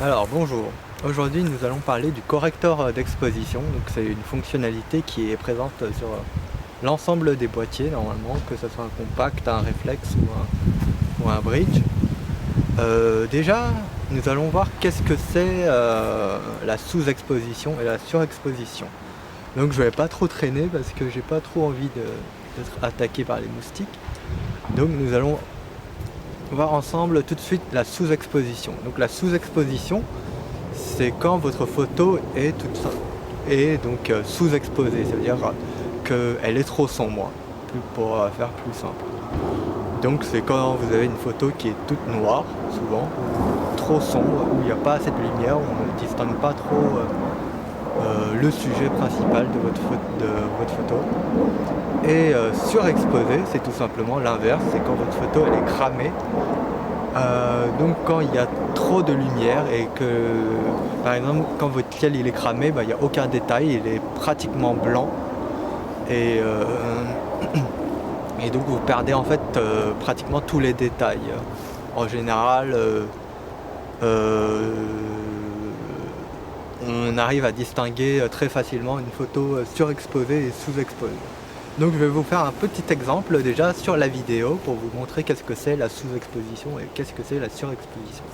Alors bonjour, aujourd'hui nous allons parler du correcteur d'exposition. Donc c'est une fonctionnalité qui est présente sur l'ensemble des boîtiers normalement, que ce soit un compact, un réflexe ou un bridge. Déjà nous allons voir qu'est-ce que c'est la sous-exposition et la surexposition. Donc je vais pas trop traîner parce que j'ai pas trop envie d'être attaqué par les moustiques. Donc nous allons voir ensemble tout de suite la sous-exposition. Donc la sous-exposition, c'est quand votre photo est donc sous-exposée, ça veut dire qu'elle est trop sombre, pour faire plus simple. Donc c'est quand vous avez une photo qui est toute noire, souvent, trop sombre, où il n'y a pas assez de lumière, où on ne distingue pas trop le sujet principal de votre photo. Et surexposé, c'est tout simplement l'inverse, c'est quand votre photo elle est cramée. Donc quand il y a trop de lumière et que, par exemple, quand votre ciel il est cramé, il n'y a aucun détail, il est pratiquement blanc. Et donc vous perdez en fait pratiquement tous les détails. En général, on arrive à distinguer très facilement une photo surexposée et sous-exposée. Donc je vais vous faire un petit exemple déjà sur la vidéo pour vous montrer qu'est-ce que c'est la sous-exposition et qu'est-ce que c'est la surexposition.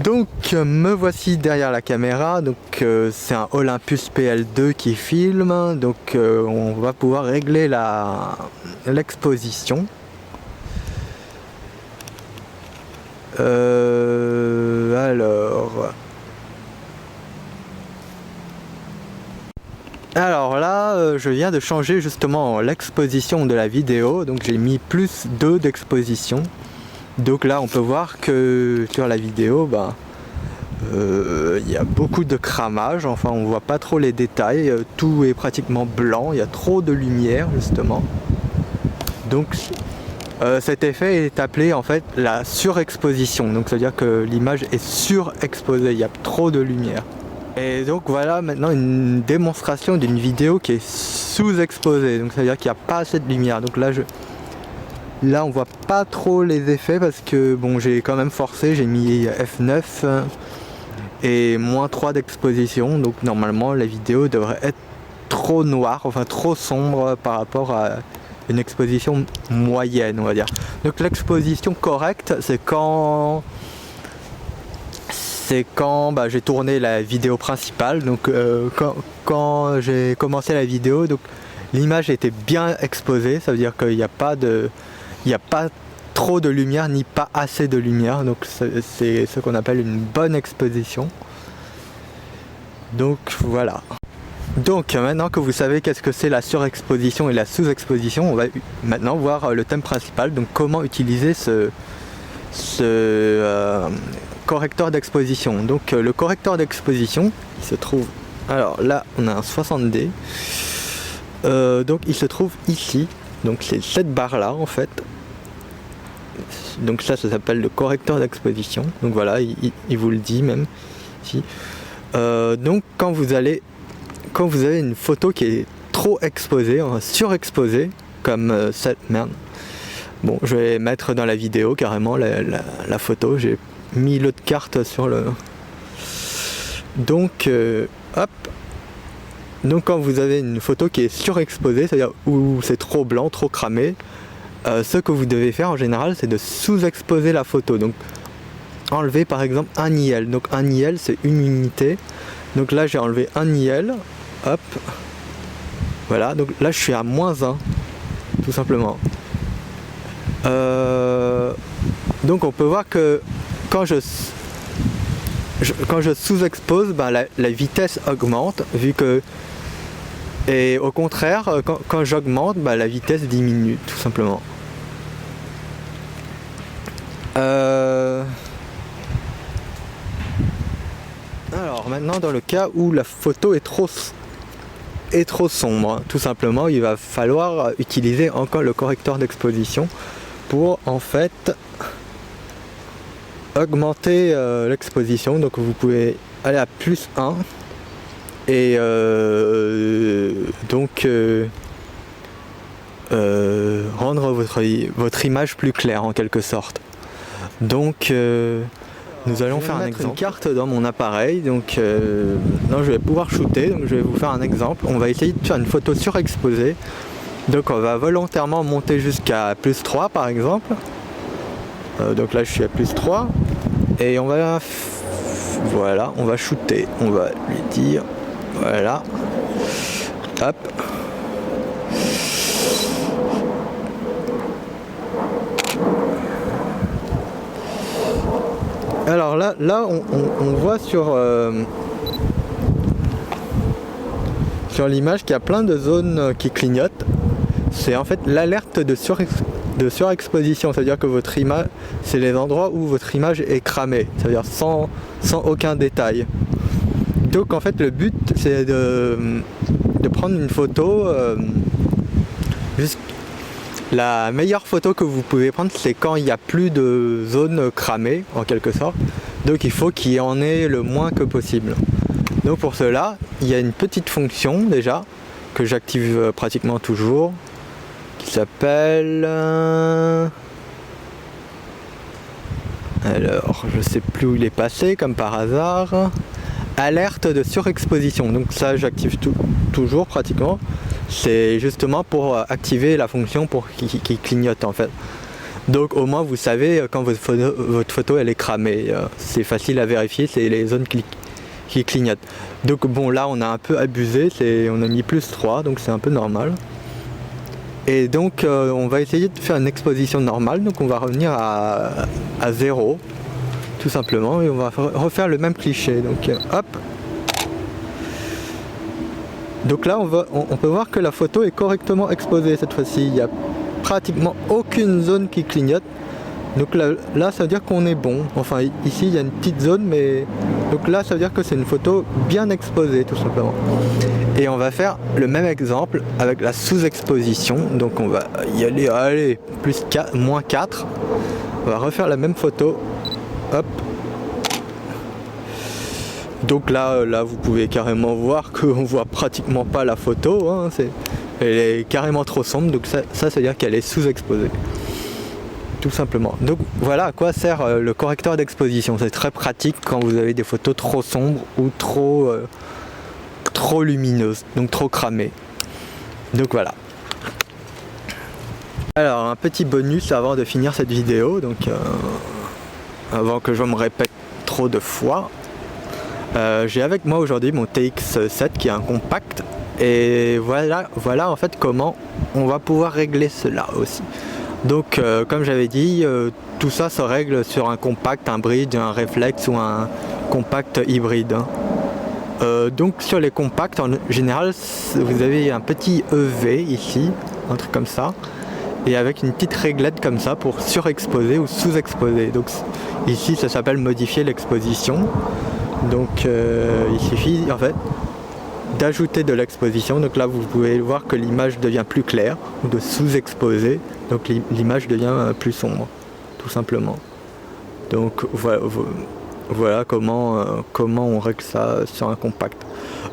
Donc me voici derrière la caméra, donc c'est un Olympus PL2 qui filme, donc on va pouvoir régler l'exposition. Alors là, je viens de changer justement l'exposition de la vidéo, donc j'ai mis +2 d'exposition. Donc là on peut voir que sur la vidéo, y a beaucoup de cramage, enfin on voit pas trop les détails, tout est pratiquement blanc, il y a trop de lumière justement. Donc cet effet est appelé en fait la surexposition, donc ça veut dire que l'image est surexposée, il y a trop de lumière. Et donc voilà maintenant une démonstration d'une vidéo qui est sous-exposée, donc ça veut dire qu'il n'y a pas assez de lumière. Donc là on voit pas trop les effets parce que bon, j'ai quand même forcé, j'ai mis F9 et -3 d'exposition, donc normalement la vidéo devrait être trop noire, enfin trop sombre par rapport à une exposition moyenne, on va dire. Donc l'exposition correcte, c'est quand j'ai tourné la vidéo principale, donc quand j'ai commencé la vidéo, donc l'image était bien exposée, ça veut dire qu'il n'y a pas trop de lumière ni pas assez de lumière, donc c'est ce qu'on appelle une bonne exposition. Donc voilà. Donc maintenant que vous savez qu'est-ce que c'est la surexposition et la sous-exposition, on va maintenant voir le thème principal, donc comment utiliser ce correcteur d'exposition. Donc le correcteur d'exposition, il se trouve, alors là on a un 60D, donc il se trouve ici, donc c'est cette barre là en fait. Donc ça s'appelle le correcteur d'exposition, donc voilà, il vous le dit même ici. Donc quand vous avez une photo qui est trop exposée, surexposée, comme cette merde. Bon, je vais mettre dans la vidéo carrément la photo, j'ai mis l'autre carte sur le... Donc, hop. Donc quand vous avez une photo qui est surexposée, c'est-à-dire où c'est trop blanc, trop cramé, ce que vous devez faire en général, c'est de sous-exposer la photo. Donc, enlever par exemple un IL. Donc un IL, c'est une unité. Donc là, j'ai enlevé un IL. Hop. Voilà, donc là, je suis à -1, tout simplement. Donc on peut voir que quand je sous-expose, la vitesse augmente, vu que, et au contraire quand j'augmente, la vitesse diminue tout simplement. Alors maintenant, dans le cas où la photo est trop sombre, tout simplement, il va falloir utiliser encore le correcteur d'exposition pour en fait augmenter l'exposition. Donc vous pouvez aller à +1 et donc rendre votre image plus claire en quelque sorte. Donc nous allons faire un exemple. Une carte dans mon appareil, donc non, je vais pouvoir shooter, donc je vais vous faire un exemple. On va essayer de faire une photo surexposée. Donc on va volontairement monter jusqu'à plus 3 par exemple. Donc là je suis à plus 3. Et on va... Voilà, on va shooter. On va lui dire... Voilà. Hop. Alors là on voit sur l'image qu'il y a plein de zones qui clignotent. C'est en fait l'alerte de surexposition, c'est-à-dire que votre image, c'est les endroits où votre image est cramée, c'est-à-dire sans aucun détail. Donc en fait le but c'est de prendre une photo, la meilleure photo que vous pouvez prendre c'est quand il n'y a plus de zones cramées en quelque sorte, donc il faut qu'il y en ait le moins que possible. Donc pour cela il y a une petite fonction déjà que j'active pratiquement toujours qui s'appelle... Alors je sais plus où il est passé comme par hasard. Alerte de surexposition, donc ça j'active toujours pratiquement. C'est justement pour activer la fonction pour qui clignote en fait. Donc au moins vous savez quand votre photo elle est cramée. C'est facile à vérifier, c'est les zones qui clignotent. Donc bon là on a un peu abusé, on a mis plus 3 donc c'est un peu normal. Et donc on va essayer de faire une exposition normale, donc on va revenir à 0 tout simplement et on va refaire le même cliché. Donc hop. Donc là on peut voir que la photo est correctement exposée cette fois-ci, il n'y a pratiquement aucune zone qui clignote. Donc là ça veut dire qu'on est bon. Enfin ici il y a une petite zone, mais donc là ça veut dire que c'est une photo bien exposée tout simplement. Et on va faire le même exemple avec la sous-exposition. Donc on va y aller, allez, plus 4, moins 4. On va refaire la même photo. Hop. Donc là vous pouvez carrément voir qu'on voit pratiquement pas la photo. Hein. Elle est carrément trop sombre. Donc ça veut dire qu'elle est sous-exposée. Tout simplement. Donc voilà à quoi sert le correcteur d'exposition. C'est très pratique quand vous avez des photos trop sombres ou trop lumineuses, donc trop cramées. Donc voilà. Alors un petit bonus avant de finir cette vidéo, donc avant que je me répète trop de fois. J'ai avec moi aujourd'hui mon TX7 qui est un compact et voilà en fait comment on va pouvoir régler cela aussi. Donc comme j'avais dit, tout ça se règle sur un compact, un bridge, un réflexe ou un compact hybride. Donc sur les compacts en général vous avez un petit EV ici, un truc comme ça, et avec une petite réglette comme ça pour surexposer ou sous-exposer. Donc ici ça s'appelle modifier l'exposition. Donc il suffit en fait d'ajouter de l'exposition. Donc là vous pouvez voir que l'image devient plus claire, ou de sous-exposer, donc l'image devient plus sombre, tout simplement. Donc voilà comment on règle ça sur un compact.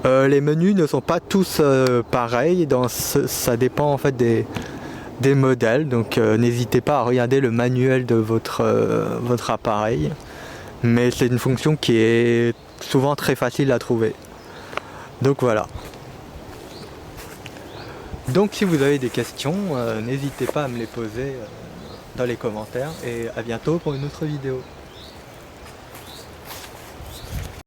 Les menus ne sont pas tous pareils, ça dépend en fait des modèles, donc n'hésitez pas à regarder le manuel de votre appareil, mais c'est une fonction qui est souvent très facile à trouver. Donc voilà. Donc si vous avez des questions, n'hésitez pas à me les poser dans les commentaires et à bientôt pour une autre vidéo.